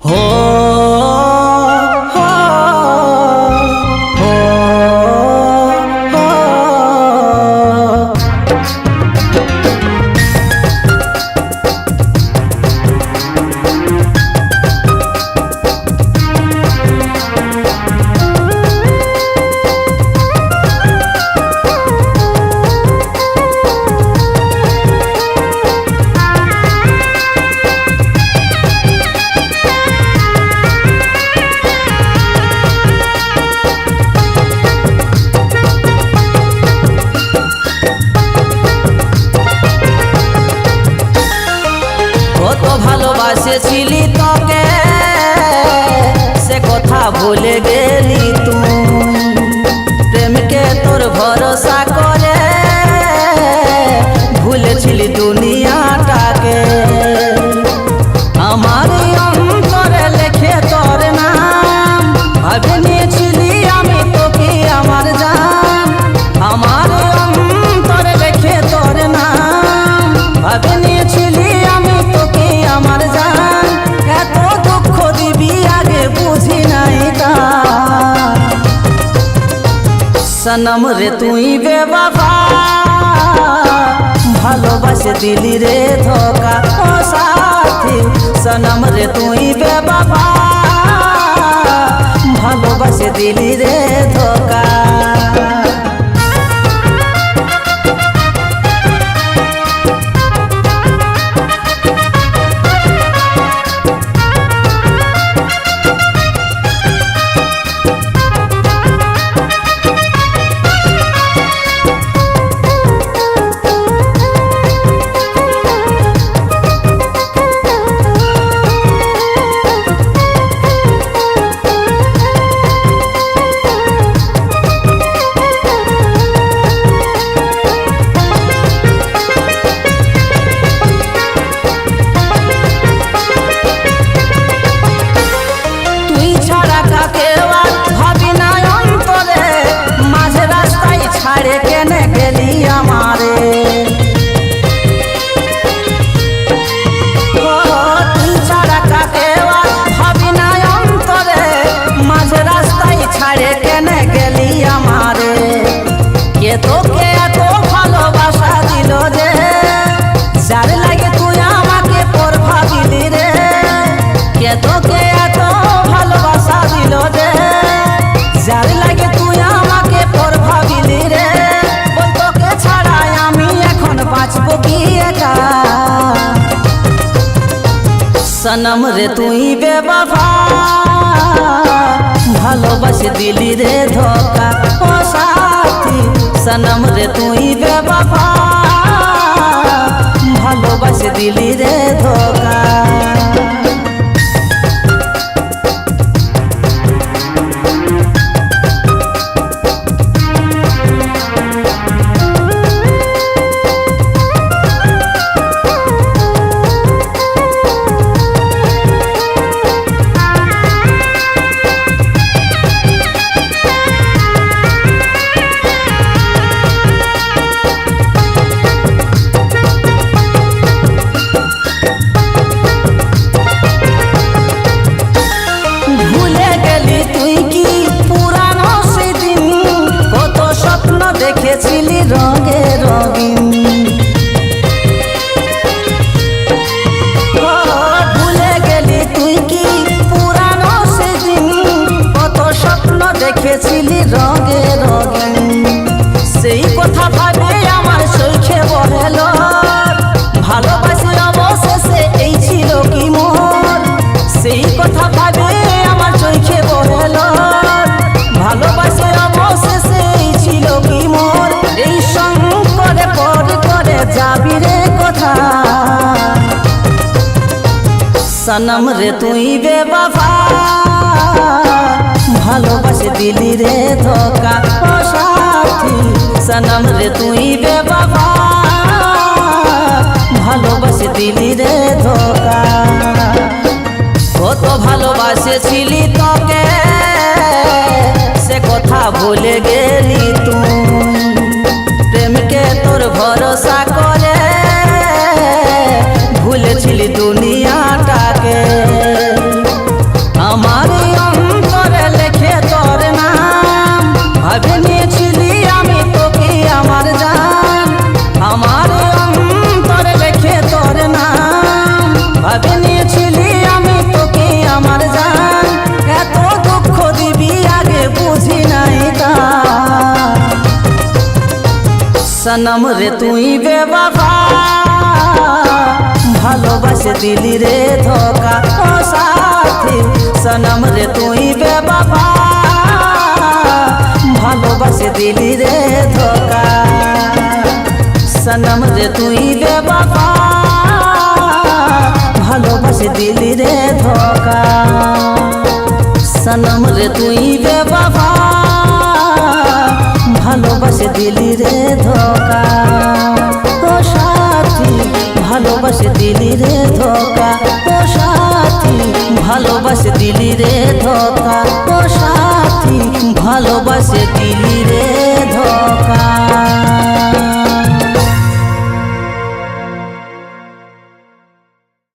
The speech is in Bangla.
हो हो हो हो কত ভালোবাসেছিলি তোকে সে কথা ভুলে গেলি তুই প্রেমকে তোর ভরসা করে ভুলেছিলি দুনিয়াটাকে আমার অন্তরে লেখে তোর নাম ভাবে নিয়েছিলি আমি তোকে আমার জান আমার অন্তরে লেখে তোর নাম ভাবে নিয়েছিলি আমি তোকে আমার জান এত দুঃখ দিবি আগে বুঝি নাই তা সনম রে তুই বেওয়াফা ভালোবাসে দিলি রে ধোকা ও সাথী সনম রে তুই বেওয়াফা ভালোবাসে দিলি রে ধোকা তোকে এত ভালোবাসা দিল যে যার লাগে তুই আমাকে পর ভাবিলি রে কে তোকে এত ভালোবাসা দিল যে যার লাগে তুই আমাকে পর ভাবিলি রে বল তোকে ছাড়াই আমি এখন বাঁচবো কি একা সনম রে তুই বেওয়াফা ভালোবাসে দিলি রে ধোকা ও সাথী সনম রে তুই বেওয়াফা ভালোবাসে দিলি রে ধোকা দেখেছিলি রঙে রঙিন ভুলে গেলি তুই কি পুরানো সেদিন কত স্বপ্ন দেখেছিলি রঙে রঙিন সেই কথা ভাবে আমার চোখে বহেল ভালোবাসি অবশেষে এই ছিল কি মোর সেই কথা ভাবে আমার চোখে বহেল ভালোবাসি অবশেষে এই ছিল কি মোর এই সংকটে পড়ে করে যাবি রে কথা সনম রে তুই বেওয়াফা ভালোবাসে দিলি রে ধোকা ও সাথী সনম রে তুই বেওয়াফা ভালোবাসে দিলি রে ধোকা কত ভালোবাসেছিলি তোকে সে কথা ভুলে গেলি তুই প্রেমকে তোর ভরসা করে ভুলেছিলি দুনিয়াটাকে সনম রে তুই বেবাবা ভালোবাসে দিলি রে ধোকা ও সাথী সনম রে তুই বেবাবা ভালোবাসে দিলি রে ধোকা সনম রে তুই বেবাবা ভালোবাসে দিলি রে ধোকা সনম রে তুই বেবাবা ভালোবাসে দিলি রে ধোকা ও সাথী ভালোবাসে দিলি রে ধোকা